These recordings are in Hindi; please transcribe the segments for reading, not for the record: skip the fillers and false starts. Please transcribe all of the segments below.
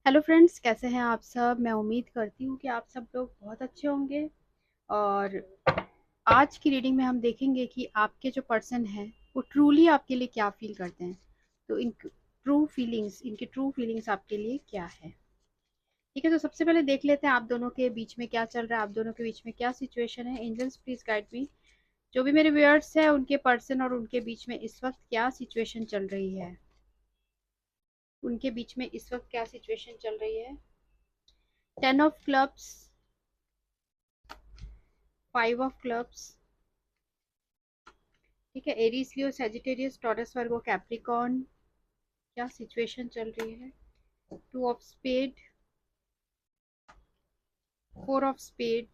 हेलो फ्रेंड्स, कैसे हैं आप सब। मैं उम्मीद करती हूँ कि आप सब लोग बहुत अच्छे होंगे। और आज की रीडिंग में हम देखेंगे कि आपके जो पर्सन हैं वो ट्रूली आपके लिए क्या फील करते हैं। तो इनकी ट्रू फीलिंग्स आपके लिए क्या है। ठीक है, तो सबसे पहले देख लेते हैं आप दोनों के बीच में क्या चल रहा है, आप दोनों के बीच में क्या सिचुएशन है। Angels please guide me. जो भी मेरे व्यूअर्स हैं उनके पर्सन और उनके बीच में इस वक्त क्या सिचुएशन चल रही है, उनके बीच में इस वक्त क्या सिचुएशन चल रही है। 10 ऑफ क्लब्स, 5 ऑफ क्लब्स। ठीक है, एरीज, लियो, सेजिटेरियस, टॉरस, वर्गो, कैप्रिकॉर्न, क्या सिचुएशन चल रही है। 2 ऑफ स्पेड, 4 ऑफ स्पेड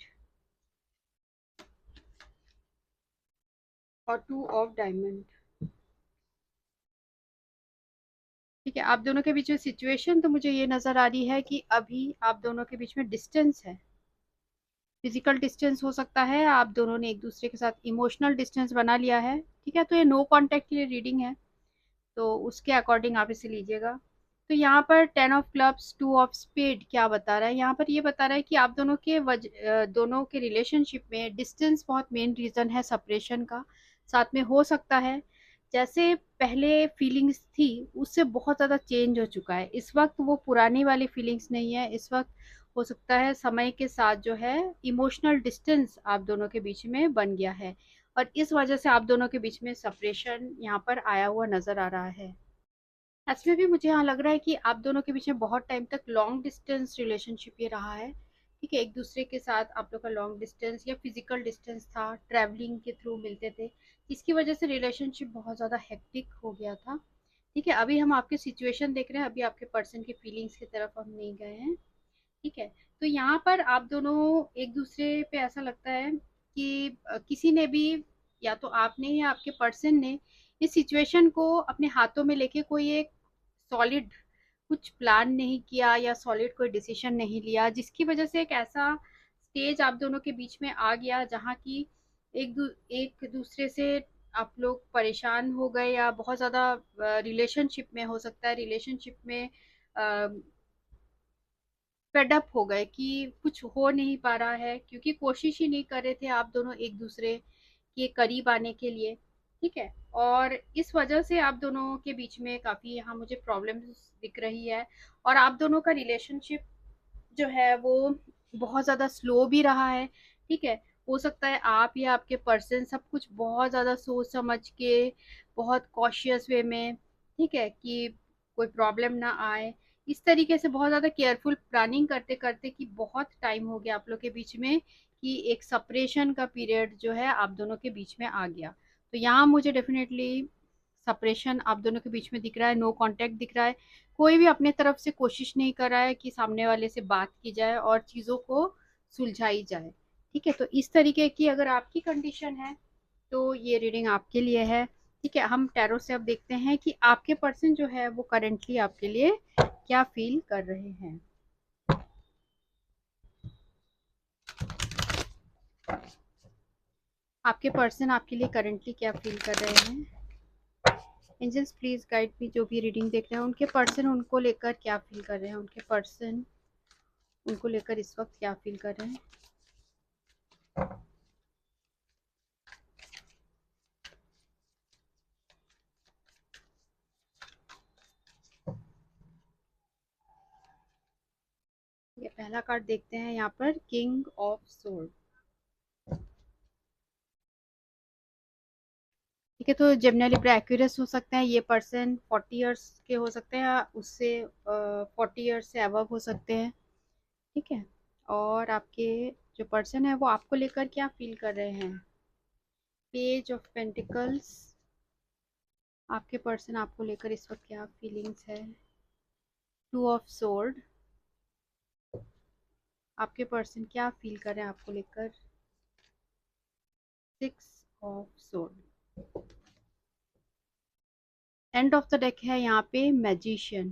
और 2 ऑफ डायमंड। ठीक है, आप दोनों के बीच में सिचुएशन तो मुझे ये नजर आ रही है कि अभी आप दोनों के बीच में डिस्टेंस है। फिजिकल डिस्टेंस हो सकता है, आप दोनों ने एक दूसरे के साथ इमोशनल डिस्टेंस बना लिया है। ठीक है, तो ये नो कांटेक्ट के लिए रीडिंग है, तो उसके अकॉर्डिंग आप इसे लीजिएगा। तो यहाँ पर 10 ऑफ क्लब्स, 2 ऑफ स्पेड क्या बता रहा है, यहाँ पर ये बता रहा है कि आप दोनों के रिलेशनशिप में डिस्टेंस बहुत मेन रीजन है सेपरेशन का। साथ में हो सकता है जैसे पहले फीलिंग्स थी उससे बहुत ज़्यादा चेंज हो चुका है। इस वक्त वो पुरानी वाली फीलिंग्स नहीं है। इस वक्त हो सकता है समय के साथ जो है इमोशनल डिस्टेंस आप दोनों के बीच में बन गया है, और इस वजह से आप दोनों के बीच में सेपरेशन यहाँ पर आया हुआ नजर आ रहा है। एक्चुअली भी मुझे यहाँ लग रहा है कि आप दोनों के बीच में बहुत टाइम तक लॉन्ग डिस्टेंस रिलेशनशिप ये रहा है। ठीक है, एक दूसरे के साथ आप लोग का लॉन्ग डिस्टेंस या फिजिकल डिस्टेंस था, ट्रैवलिंग के थ्रू मिलते थे, जिसकी वजह से रिलेशनशिप बहुत ज़्यादा हेक्टिक हो गया था। ठीक है, अभी हम आपके सिचुएशन देख रहे हैं, अभी आपके पर्सन की फीलिंग्स की तरफ हम नहीं गए हैं। ठीक है, तो यहाँ पर आप दोनों एक दूसरे पे ऐसा लगता है कि किसी ने भी, या तो आपने या आपके पर्सन ने इस सिचुएशन को अपने हाथों में लेके कोई एक सॉलिड कुछ प्लान नहीं किया या सॉलिड कोई डिसीजन नहीं लिया, जिसकी वजह से एक ऐसा स्टेज आप दोनों के बीच में आ गया जहाँ की एक दूसरे से आप लोग परेशान हो गए, या बहुत ज़्यादा रिलेशनशिप में हो सकता है, रिलेशनशिप में फेड अप हो गए कि कुछ हो नहीं पा रहा है, क्योंकि कोशिश ही नहीं कर रहे थे आप दोनों एक दूसरे के करीब आने के लिए। ठीक है, और इस वजह से आप दोनों के बीच में काफ़ी यहाँ मुझे प्रॉब्लम्स दिख रही है। और आप दोनों का रिलेशनशिप जो है वो बहुत ज़्यादा स्लो भी रहा है। ठीक है, हो सकता है आप या आपके पर्सन सब कुछ बहुत ज़्यादा सोच समझ के, बहुत कॉशियस वे में, ठीक है, कि कोई प्रॉब्लम ना आए, इस तरीके से बहुत ज़्यादा केयरफुल प्लानिंग करते करते कि बहुत टाइम हो गया आप लोग के बीच में, कि एक सेपरेशन का पीरियड जो है आप दोनों के बीच में आ गया। तो यहाँ मुझे डेफिनेटली सेपरेशन आप दोनों के बीच में दिख रहा है, नो कांटेक्ट दिख रहा है। कोई भी अपने तरफ से कोशिश नहीं कर रहा है कि सामने वाले से बात की जाए और चीज़ों को सुलझाई जाए। ठीक है, तो इस तरीके की अगर आपकी कंडीशन है तो ये रीडिंग आपके लिए है। ठीक है, हम टैरो से अब देखते हैं कि आपके पर्सन जो है वो करेंटली आपके लिए क्या फील कर रहे हैं। आपके पर्सन आपके लिए करेंटली क्या फील कर रहे हैं। Angels please guide me. जो भी रीडिंग देख रहे हैं उनके पर्सन उनको लेकर क्या फील कर रहे हैं, उनके पर्सन उनको लेकर इस वक्त क्या फील कर रहे हैं। ये पहला कार्ड देखते हैं यहाँ पर, किंग ऑफ सोर्ड। ठीक है, तो जेमिनी लिब्रा एक्वेरियस हो सकते हैं ये पर्सन, 40 इयर्स के हो सकते हैं या उससे 40 इयर्स से अबव हो सकते हैं। ठीक है, और आपके जो पर्सन है वो आपको लेकर क्या फील कर रहे हैं। पेज ऑफ पेंटिकल्स, आपके पर्सन आपको लेकर इस वक्त क्या फीलिंग्स है। 2 ऑफ सोर्ड, आपके पर्सन क्या फील कर रहे हैं आपको लेकर। 6 of sword, end of the deck है यहाँ पे मैजिशियन।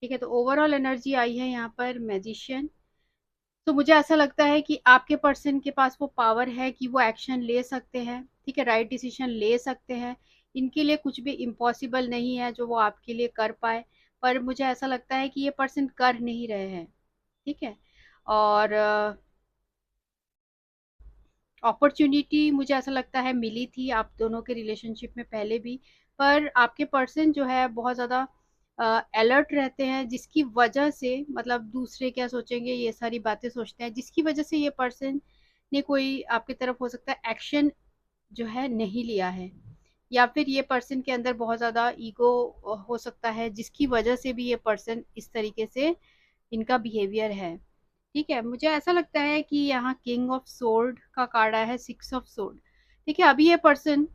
ठीक है, तो ओवरऑल एनर्जी आई है यहाँ पर मैजिशियन। तो मुझे ऐसा लगता है कि आपके पर्सन के पास वो पावर है कि वो एक्शन ले सकते हैं। ठीक है, राइट डिसीजन ले सकते हैं। इनके लिए कुछ भी इम्पॉसिबल नहीं है जो वो आपके लिए कर पाए। पर मुझे ऐसा लगता है कि ये पर्सन कर नहीं रहे हैं। ठीक है। और अपॉर्चुनिटी मुझे ऐसा लगता है मिली थी आप दोनों के रिलेशनशिप में पहले भी, पर आपके पर्सन जो है बहुत ज़्यादा अलर्ट रहते हैं, जिसकी वजह से मतलब दूसरे क्या सोचेंगे ये सारी बातें सोचते हैं, जिसकी वजह से ये पर्सन ने कोई आपकी तरफ हो सकता है एक्शन जो है नहीं लिया है, या फिर ये पर्सन के अंदर बहुत ज़्यादा ईगो हो सकता है, जिसकी वजह से भी ये पर्सन इस तरीके से इनका बिहेवियर है। ठीक है, मुझे ऐसा लगता है कि यहाँ किंग ऑफ सोर्ड का कार्ड आया है, 6 ऑफ सोर्ड। ठीक है, अभी ये पर्सन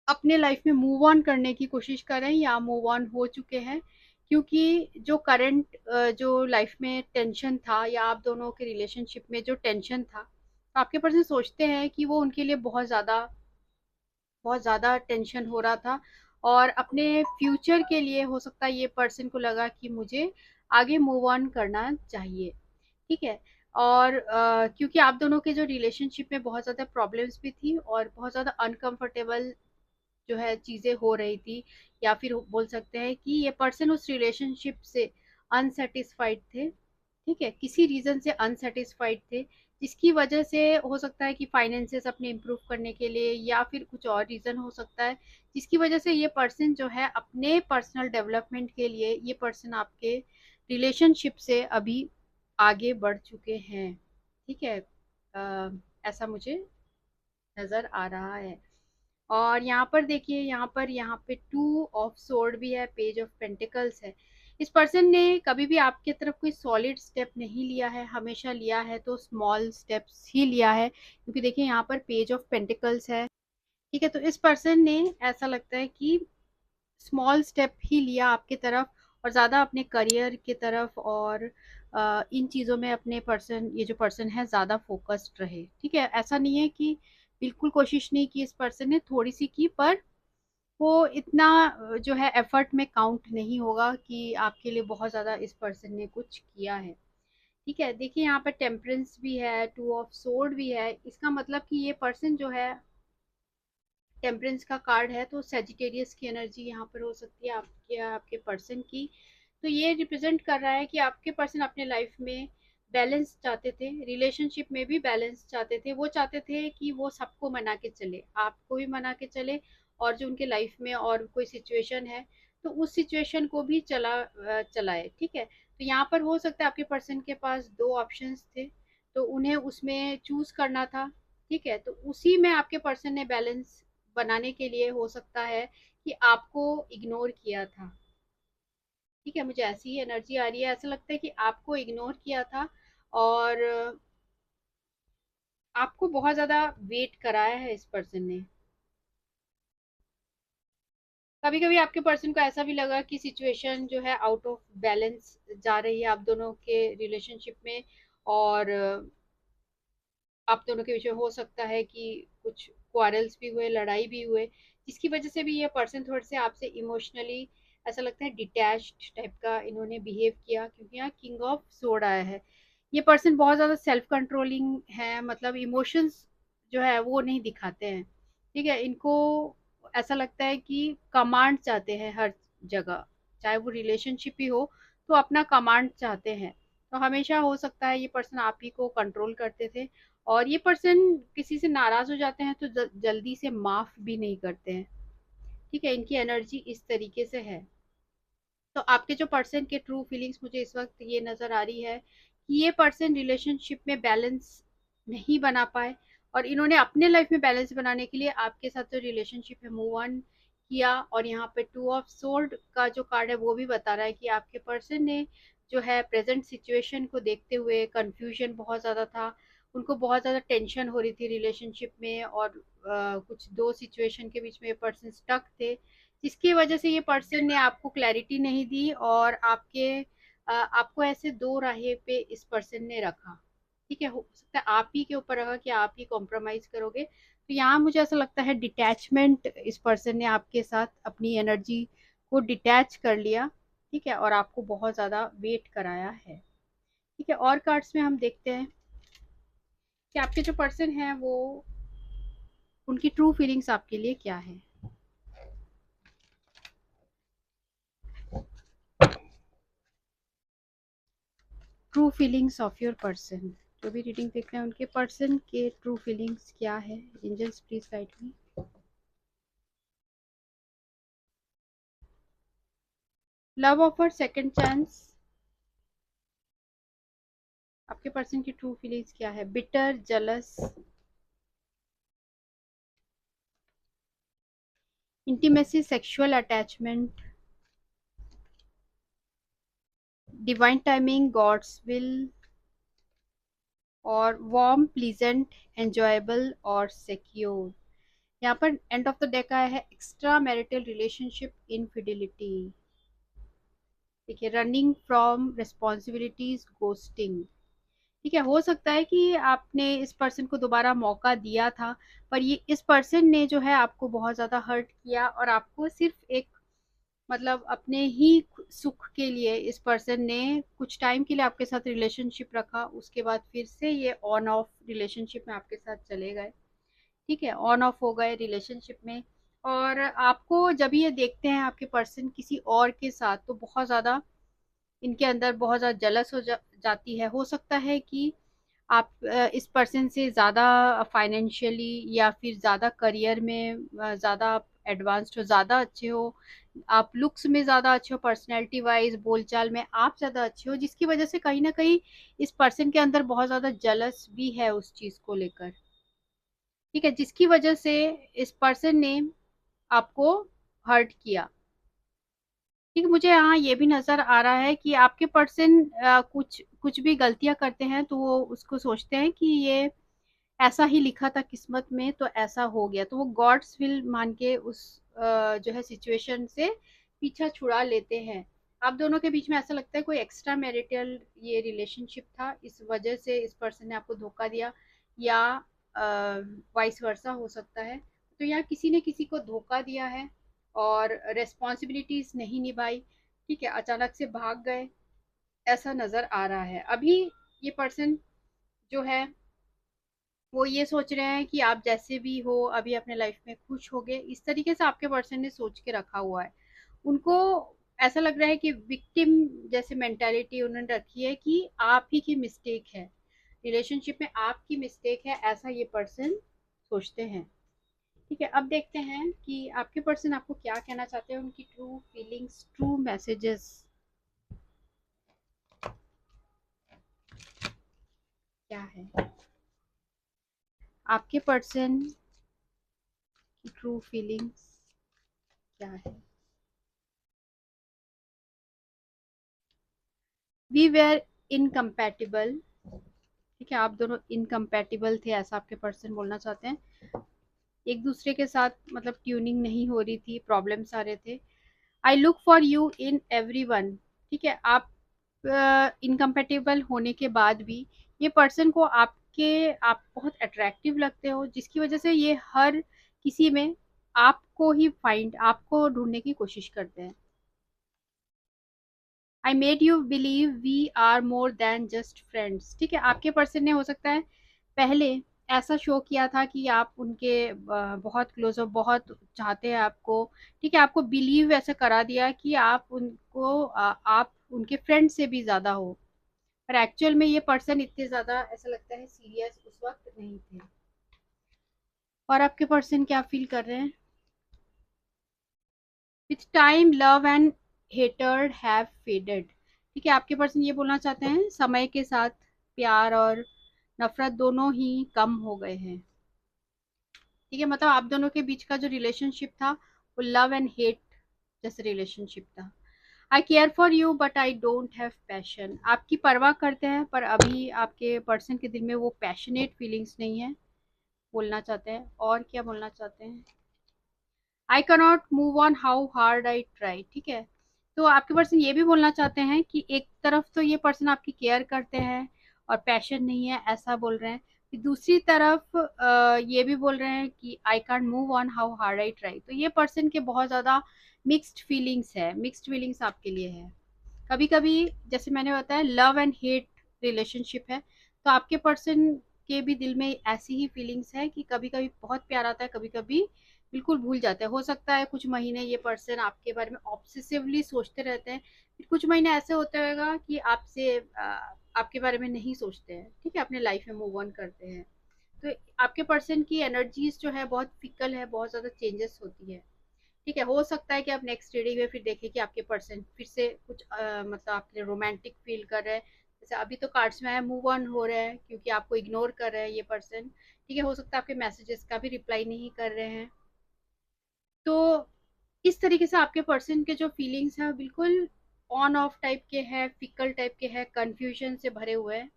अपने लाइफ में मूव ऑन करने की कोशिश कर रहे हैं या मूव ऑन हो चुके हैं, क्योंकि जो करंट जो लाइफ में टेंशन था या आप दोनों के रिलेशनशिप में जो टेंशन था, तो आपके पर्सन सोचते हैं कि वो उनके लिए बहुत ज़्यादा टेंशन हो रहा था, और अपने फ्यूचर के लिए हो सकता है ये पर्सन को लगा कि मुझे आगे मूव ऑन करना चाहिए। ठीक है। और क्योंकि आप दोनों के जो रिलेशनशिप में बहुत ज़्यादा प्रॉब्लम्स भी थी और बहुत ज़्यादा अनकंफर्टेबल जो है चीज़ें हो रही थी, या फिर बोल सकते हैं कि ये पर्सन उस रिलेशनशिप से अनसेटिस्फाइड थे। ठीक है, किसी रीज़न से अनसेटिस्फाइड थे, जिसकी वजह से हो सकता है कि फाइनेंसेस अपने इम्प्रूव करने के लिए, या फिर कुछ और रीज़न हो सकता है, जिसकी वजह से ये पर्सन जो है अपने पर्सनल डेवलपमेंट के लिए ये पर्सन आपके रिलेशनशिप से अभी आगे बढ़ चुके हैं। ठीक है। ऐसा मुझे नज़र आ रहा है। और यहाँ पर देखिए, यहाँ पे 2 ऑफ सोर्ड भी है, पेज ऑफ पेंटिकल्स है। इस पर्सन ने कभी भी आपके तरफ कोई सॉलिड स्टेप नहीं लिया है, हमेशा लिया है तो स्मॉल स्टेप्स ही लिया है, क्योंकि देखिए यहाँ पर पेज ऑफ पेंटिकल्स है। ठीक है, तो इस पर्सन ने ऐसा लगता है कि स्मॉल स्टेप ही लिया आपके तरफ, और ज़्यादा अपने करियर की तरफ और इन चीज़ों में अपने पर्सन, ये जो पर्सन है ज़्यादा फोकस्ड रहे। ठीक है, ऐसा नहीं है कि बिल्कुल कोशिश नहीं की इस पर्सन ने, थोड़ी सी की, पर वो इतना जो है एफर्ट में काउंट नहीं होगा कि आपके लिए बहुत ज़्यादा इस पर्सन ने कुछ किया है। ठीक है, देखिए यहाँ पर टेम्परेंस भी है, 2 ऑफ सोर्ड भी है, इसका मतलब कि ये पर्सन जो है, टेम्परेंस का कार्ड है तो सेजिटेरियस की एनर्जी यहाँ पर हो सकती है आपके पर्सन की। तो ये रिप्रेजेंट कर रहा है कि आपके पर्सन अपने लाइफ में बैलेंस चाहते थे, रिलेशनशिप में भी बैलेंस चाहते थे, वो चाहते थे कि वो सबको मना के चले, आपको भी मना के चले, और जो उनके लाइफ में और कोई सिचुएशन है तो उस सिचुएशन को भी चलाए। ठीक है, तो यहाँ पर हो सकता है आपके पर्सन के पास दो ऑप्शंस थे, तो उन्हें उसमें चूज करना था। ठीक है, तो उसी में आपके पर्सन ने बैलेंस बनाने के लिए हो सकता है कि आपको इग्नोर किया था। ठीक है, मुझे ऐसी ही एनर्जी आ रही है, ऐसा लगता है कि आपको इग्नोर किया था, और आपको बहुत ज़्यादा वेट कराया है इस पर्सन ने। कभी कभी आपके पर्सन को ऐसा भी लगा कि सिचुएशन जो है आउट ऑफ बैलेंस जा रही है आप दोनों के रिलेशनशिप में, और आप दोनों के बीच में हो सकता है कि कुछ क्वारल्स भी हुए, लड़ाई भी हुए, जिसकी वजह से भी ये पर्सन थोड़े से आपसे इमोशनली ऐसा लगता है डिटैच्ड टाइप का इन्होंने बिहेव किया, क्योंकि यहाँ किंग ऑफ सोर्ड आया है। ये पर्सन बहुत ज़्यादा सेल्फ कंट्रोलिंग है, मतलब इमोशंस जो है वो नहीं दिखाते हैं। ठीक है, इनको ऐसा लगता है कि कमांड चाहते हैं हर जगह, चाहे वो रिलेशनशिप ही हो तो अपना कमांड चाहते हैं। तो हमेशा हो सकता है ये पर्सन आप ही को कंट्रोल करते थे, और ये पर्सन किसी से नाराज हो जाते हैं तो जल्दी से माफ भी नहीं करते हैं। ठीक है, इनकी एनर्जी इस तरीके से है। तो आपके जो पर्सन के ट्रू फीलिंग्स मुझे इस वक्त ये नजर आ रही है कि ये पर्सन रिलेशनशिप में बैलेंस नहीं बना पाए, और इन्होंने अपने लाइफ में बैलेंस बनाने के लिए आपके साथ जो रिलेशनशिप है मूव ऑन किया। और यहाँ पे 2 ऑफ सोर्ड का जो कार्ड है वो भी बता रहा है कि आपके पर्सन ने जो है प्रेजेंट सिचुएशन को देखते हुए, कंफ्यूजन बहुत ज़्यादा था, उनको बहुत ज़्यादा टेंशन हो रही थी रिलेशनशिप में, और कुछ दो सिचुएशन के बीच में ये पर्सन स्टक थे, जिसकी वजह से ये पर्सन ने आपको क्लैरिटी नहीं दी, और आपको ऐसे दो राहें पे इस पर्सन ने रखा। ठीक है, हो सकता है आप ही के ऊपर रखा कि आप ही कॉम्प्रोमाइज करोगे, तो यहाँ मुझे ऐसा लगता है डिटैचमेंट, इस पर्सन ने आपके साथ अपनी एनर्जी को डिटैच कर लिया। ठीक है, और आपको बहुत ज़्यादा वेट कराया है। ठीक है, और कार्ड्स में हम देखते हैं कि आपके जो पर्सन है वो, उनकी ट्रू फीलिंग्स आपके लिए क्या है। True feelings of your person, जो भी रीडिंग देख रहे हैं उनके पर्सन के ट्रू फीलिंग्स क्या है। Angels please guide me. Love offer, second chance, आपके पर्सन की ट्रू फीलिंग्स क्या है। Bitter, jealous, intimacy, sexual attachment, divine timing, God's will, और वार्म, प्लीजेंट, एंजॉयबल और सिक्योर। यहाँ पर एंड ऑफ द डेक आया है एक्स्ट्रा मैरिटल रिलेशनशिप, इनफिडिलिटी, ठीक है, रनिंग फ्रॉम रिस्पॉन्सिबिलिटीज, गोस्टिंग। ठीक है, हो सकता है कि आपने इस पर्सन को दोबारा मौका दिया था, पर ये इस पर्सन ने जो है आपको बहुत ज़्यादा हर्ट किया, और आपको सिर्फ एक मतलब अपने ही सुख के लिए इस पर्सन ने कुछ टाइम के लिए आपके साथ रिलेशनशिप रखा, उसके बाद फिर से ये ऑन ऑफ रिलेशनशिप में आपके साथ चले गए। ठीक है, ऑन ऑफ हो गए रिलेशनशिप में। और आपको जब ये देखते हैं आपके पर्सन किसी और के साथ, तो बहुत ज़्यादा इनके अंदर बहुत ज़्यादा जलस जाती है। हो सकता है कि आप इस पर्सन से ज़्यादा फाइनेंशियली या फिर ज़्यादा करियर में ज़्यादा एडवांस्ड हो, ज़्यादा अच्छे हो, आप लुक्स में ज़्यादा अच्छे हो, पर्सनैलिटी वाइज बोलचाल में आप ज़्यादा अच्छे हो, जिसकी वजह से कहीं ना कहीं इस पर्सन के अंदर बहुत ज़्यादा जलस भी है उस चीज़ को लेकर। ठीक है, जिसकी वजह से इस पर्सन ने आपको हर्ट किया। ठीक है, मुझे यहाँ ये भी नजर आ रहा है कि आपके पर्सन कुछ कुछ भी गलतियां करते हैं तो वो उसको सोचते हैं कि ये ऐसा ही लिखा था किस्मत में तो ऐसा हो गया, तो वो गॉड्स विल मान के उस जो है सिचुएशन से पीछा छुड़ा लेते हैं। आप दोनों के बीच में ऐसा लगता है कोई एक्स्ट्रा मैरिटल ये रिलेशनशिप था, इस वजह से इस पर्सन ने आपको धोखा दिया, या वाइस वर्सा हो सकता है। तो यहाँ किसी ने किसी को धोखा दिया है और रेस्पॉन्सिबिलिटीज नहीं निभाई। ठीक है, अचानक से भाग गए, ऐसा नजर आ रहा है। अभी ये पर्सन जो है वो ये सोच रहे हैं कि आप जैसे भी हो अभी अपने लाइफ में खुश हो गए, इस तरीके से आपके पर्सन ने सोच के रखा हुआ है। उनको ऐसा लग रहा है कि विक्टिम जैसे मेंटालिटी उन्होंने रखी है कि आप ही की मिस्टेक है, रिलेशनशिप में आपकी मिस्टेक है, ऐसा ये पर्सन सोचते हैं। ठीक है, अब देखते हैं कि आपके पर्सन आपको क्या कहना चाहते हैं, उनकी ट्रू फीलिंग्स, ट्रू मैसेजेस क्या है। आपके पर्सन की ट्रू फीलिंग्स क्या है। वी वेर इनकम्पैटिबल, ठीक है, आप दोनों इनकम्पैटिबल थे, ऐसा आपके पर्सन बोलना चाहते हैं। एक दूसरे के साथ मतलब ट्यूनिंग नहीं हो रही थी, प्रॉब्लम्स आ रहे थे। I look for you in every one, ठीक है, आप इनकम्पेटिबल होने के बाद भी ये पर्सन को आप बहुत अट्रैक्टिव लगते हो, जिसकी वजह से ये हर किसी में आपको ढूंढने की कोशिश करते हैं। I made you believe we are more than just friends, ठीक है, आपके पर्सन ने हो सकता है पहले ऐसा शो किया था कि आप उनके बहुत क्लोज हो, बहुत चाहते हैं आपको। ठीक है, आपको बिलीव ऐसा करा दिया कि आप उनको आप उनके फ्रेंड से भी ज्यादा हो, पर एक्चुअल में ये पर्सन इतने ज्यादा ऐसा लगता है सीरियस उस वक्त नहीं थे। और आपके पर्सन क्या फील कर रहे हैं। With time love and hatred have faded, ठीक है, आपके पर्सन ये बोलना चाहते हैं समय के साथ प्यार और नफरत दोनों ही कम हो गए हैं। ठीक है, मतलब आप दोनों के बीच का जो रिलेशनशिप था वो लव एंड हेट जैसे रिलेशनशिप था। I care for you but I don't have passion, आपकी परवाह करते हैं पर अभी आपके पर्सन के दिल में वो पैशनेट फीलिंग्स नहीं है, बोलना चाहते हैं। और क्या बोलना चाहते हैं। I cannot move on how hard I try, ठीक है, तो आपके पर्सन ये भी बोलना चाहते हैं कि एक तरफ तो ये पर्सन आपकी केयर करते हैं और पैशन नहीं है ऐसा बोल रहे हैं, फिर दूसरी तरफ ये भी बोल रहे हैं कि I can't move on how hard I try. तो ये पर्सन के बहुत ज़्यादा मिक्स्ड फीलिंग्स है, मिक्स्ड फीलिंग्स आपके लिए है। कभी कभी जैसे मैंने बताया लव एंड हेट रिलेशनशिप है, तो आपके पर्सन के भी दिल में ऐसी ही फीलिंग्स है कि कभी कभी बहुत प्यार आता है, कभी कभी बिल्कुल भूल जाते हैं। हो सकता है कुछ महीने ये पर्सन आपके बारे में ऑब्सेसिवली सोचते रहते हैं, फिर कुछ महीने ऐसे होते होगा कि आपसे आपके बारे में नहीं सोचते हैं, ठीक है, अपने लाइफ में मूव ऑन करते हैं। तो आपके पर्सन की एनर्जीज जो है बहुत फिकल है, बहुत ज़्यादा चेंजेस होती है। ठीक है, हो सकता है कि आप नेक्स्ट रीडिंग में फिर देखें कि आपके पर्सन फिर से कुछ मतलब आपके रोमांटिक फील कर रहे हैं। जैसे अभी तो कार्ड्स में है मूव ऑन हो रहे हैं, क्योंकि आपको इग्नोर कर रहे हैं ये पर्सन। ठीक है, हो सकता है आपके मैसेजेस का भी रिप्लाई नहीं कर रहे हैं। तो इस तरीके से आपके पर्सन के जो फीलिंग्स हैं बिल्कुल ऑन ऑफ टाइप के हैं, फिकल टाइप के हैं, कंफ्यूजन से भरे हुए हैं।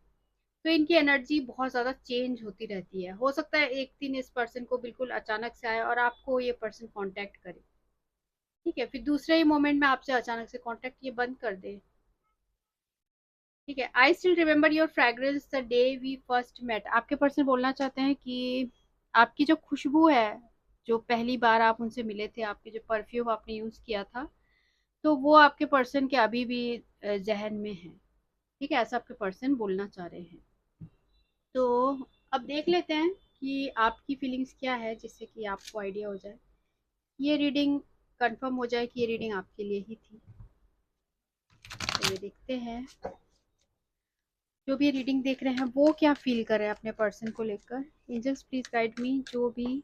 तो इनकी एनर्जी बहुत ज़्यादा चेंज होती रहती है। हो सकता है एक दिन इस पर्सन को बिल्कुल अचानक से आए और आपको ये पर्सन कांटेक्ट करे, ठीक है, फिर दूसरे ही मोमेंट में आपसे अचानक से कांटेक्ट ये बंद कर दे। ठीक है, I still remember your fragrance the day we first met. आपके पर्सन बोलना चाहते हैं कि आपकी जो खुशबू है, जो पहली बार आप उनसे मिले थे, आपके जो परफ्यूम आपने यूज किया था, तो वो आपके पर्सन के अभी भी जहन में है। ठीक है, ऐसा आपके पर्सन बोलना चाह रहे हैं। तो अब देख लेते हैं कि आपकी फीलिंग्स क्या है, जिससे कि आपको आइडिया हो जाए, ये रीडिंग कंफर्म हो जाए कि ये रीडिंग आपके लिए ही थी। चलिए देखते हैं जो भी रीडिंग देख रहे हैं वो क्या फील कर रहे हैं अपने पर्सन को लेकर। एंजल्स प्लीज गाइड मी, जो भी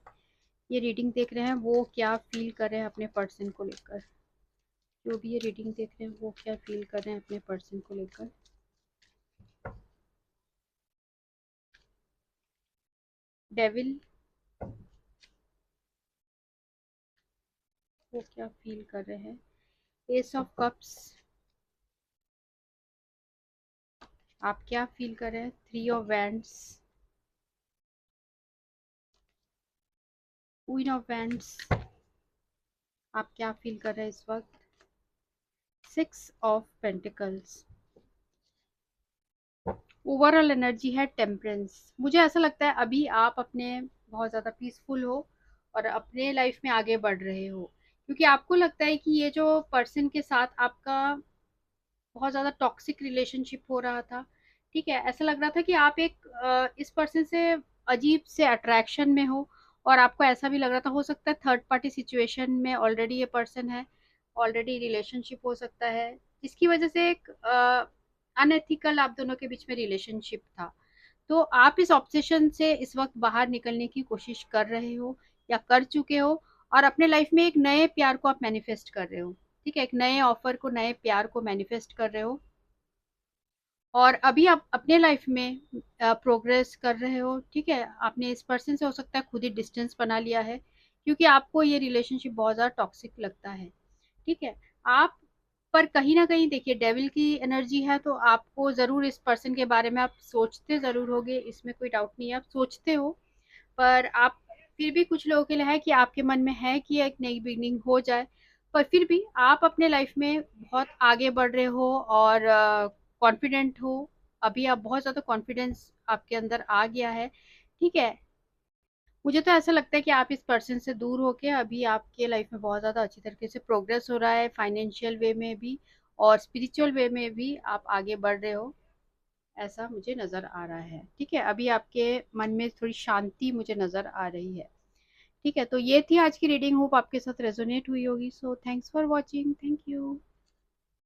ये रीडिंग देख रहे हैं वो क्या फील कर रहे हैं अपने पर्सन को लेकर। जो भी ये रीडिंग देख रहे हैं वो क्या फील कर रहे हैं अपने पर्सन को लेकर। डेविल, वो क्या फील कर रहे हैं। एस ऑफ कप्स, आप क्या फील कर रहे हैं। Three of wands, queen of wands, आप क्या फील कर रहे हैं इस वक्त। Six of pentacles, overall energy है टेम्परेंस। मुझे ऐसा लगता है अभी आप अपने बहुत ज़्यादा पीसफुल हो और अपने लाइफ में आगे बढ़ रहे हो, क्योंकि आपको लगता है कि ये जो पर्सन के साथ आपका बहुत ज़्यादा टॉक्सिक रिलेशनशिप हो रहा था। ठीक है, ऐसा लग रहा था कि आप एक इस पर्सन से अजीब से अट्रैक्शन में हो, और आपको ऐसा भी लग रहा था हो सकता है थर्ड पार्टी सिचुएशन में ऑलरेडी ये पर्सन है, ऑलरेडी रिलेशनशिप हो सकता है, जिसकी वजह से एक अनएथिकल आप दोनों के बीच में रिलेशनशिप था। तो आप इस ऑब्सेशन से इस वक्त बाहर निकलने की कोशिश कर रहे हो या कर चुके हो, और अपने लाइफ में एक नए प्यार को आप मैनिफेस्ट कर रहे हो। ठीक है, एक नए ऑफर को, नए प्यार को मैनिफेस्ट कर रहे हो, और अभी आप अपने लाइफ में प्रोग्रेस कर रहे हो। ठीक है, आपने इस पर्सन से हो सकता है खुद ही डिस्टेंस बना लिया है, क्योंकि आपको ये रिलेशनशिप बहुत ज़्यादा टॉक्सिक लगता है। ठीक है, आप पर कहीं ना कहीं देखिए डेविल की एनर्जी है, तो आपको ज़रूर इस पर्सन के बारे में आप सोचते ज़रूर होगे, इसमें कोई डाउट नहीं है, आप सोचते हो। पर आप फिर भी कुछ लोगों के लिए है कि आपके मन में है कि एक नई बिगनिंग हो जाए, पर फिर भी आप अपने लाइफ में बहुत आगे बढ़ रहे हो और कॉन्फिडेंट हो। अभी आप बहुत ज़्यादा कॉन्फिडेंस आपके अंदर आ गया है। ठीक है, मुझे तो ऐसा लगता है कि आप इस पर्सन से दूर होके अभी आपके लाइफ में बहुत ज़्यादा अच्छी तरीके से प्रोग्रेस हो रहा है, फाइनेंशियल वे में भी और स्पिरिचुअल वे में भी आप आगे बढ़ रहे हो, ऐसा मुझे नज़र आ रहा है। ठीक है, अभी आपके मन में थोड़ी शांति मुझे नज़र आ रही है। ठीक है, तो ये थी आज की रीडिंग, होप आपके साथ रेजोनेट हुई होगी। So thanks for watching, thank you.